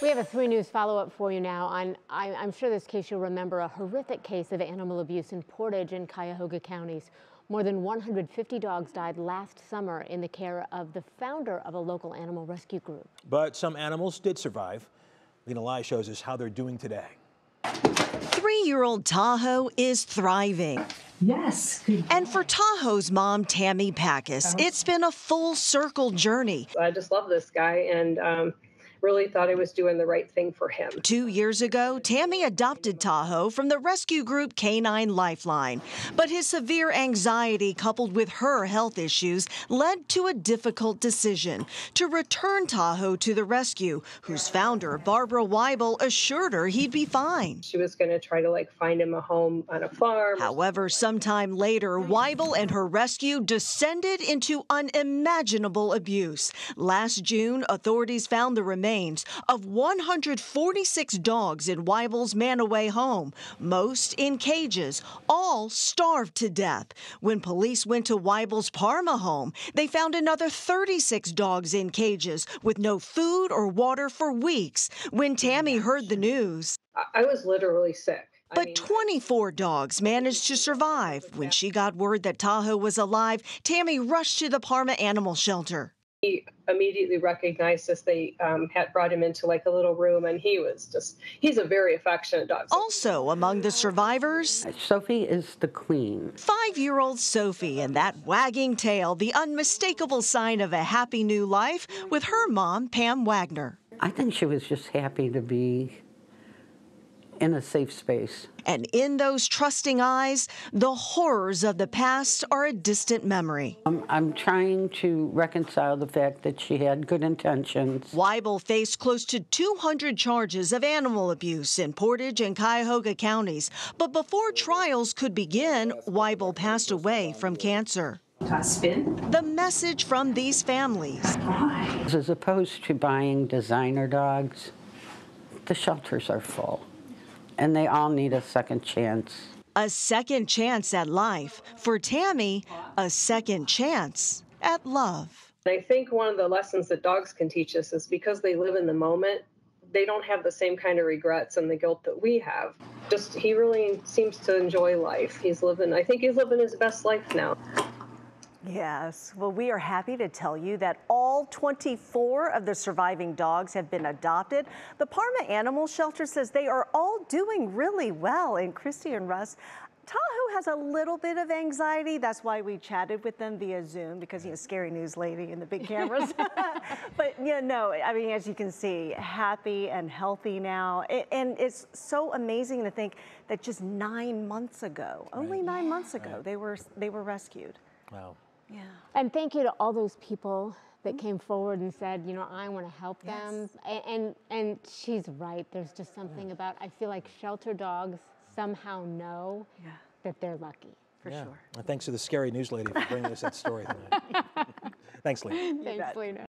We have a 3 News follow-up for you now. I'm sure this case you'll remember, a horrific case of animal abuse in Portage and Cuyahoga counties. More than 150 dogs died last summer in the care of the founder of a local animal rescue group. But some animals did survive. Lena Lai shows us how they're doing today. 3-year-old Tahoe is thriving. Yes. And for Tahoe's mom, Tammy Pakis, it's been a full circle journey. I just love this guy and really thought I was doing the right thing for him. 2 years ago, Tammy adopted Tahoe from the rescue group Canine Lifeline. But his severe anxiety coupled with her health issues led to a difficult decision to return Tahoe to the rescue, whose founder, Barbara Wible, assured her he'd be fine. She was going to try to find him a home on a farm. However, sometime later, Wible and her rescue descended into unimaginable abuse. Last June, authorities found the remains of 146 dogs in Wible's Manaway home, most in cages, all starved to death. When police went to Wible's Parma home, they found another 36 dogs in cages with no food or water for weeks. When Tammy heard the news, I was literally sick. But 24 dogs managed to survive. When she got word that Tahoe was alive, Tammy rushed to the Parma animal shelter. He immediately recognized us. They had brought him into a little room, and he's a very affectionate dog. Also among the survivors, Sophie is the queen. 5-year-old Sophie, and that wagging tail, the unmistakable sign of a happy new life with her mom, Pam Wagner. I think she was just happy to be in a safe space. And in those trusting eyes, the horrors of the past are a distant memory. I'm trying to reconcile the fact that she had good intentions. Wible faced close to 200 charges of animal abuse in Portage and Cuyahoga counties. But before trials could begin, Wible passed away from cancer. The message from these families. As opposed to buying designer dogs, the shelters are full. And they all need a second chance. A second chance at life. For Tammy, a second chance at love. I think one of the lessons that dogs can teach us is because they live in the moment, they don't have the same kind of regrets and the guilt that we have. He really seems to enjoy life. I think he's living his best life now. Yes, well, we are happy to tell you that all 24 of the surviving dogs have been adopted. The Parma Animal Shelter says they are all doing really well. And Christy and Russ, Tahoe has a little bit of anxiety. That's why we chatted with them via Zoom, because, scary news lady and the big cameras. But, as you can see, happy and healthy now. And it's so amazing to think that just 9 months ago, only 9 months ago, they were rescued. Wow. Yeah. And thank you to all those people that came forward and said, I want to help them. And she's right. There's just something about, I feel like shelter dogs somehow know that they're lucky. For sure. And thanks to the scary news lady for bringing us that story tonight. Thanks, Lena. Thanks, Lena.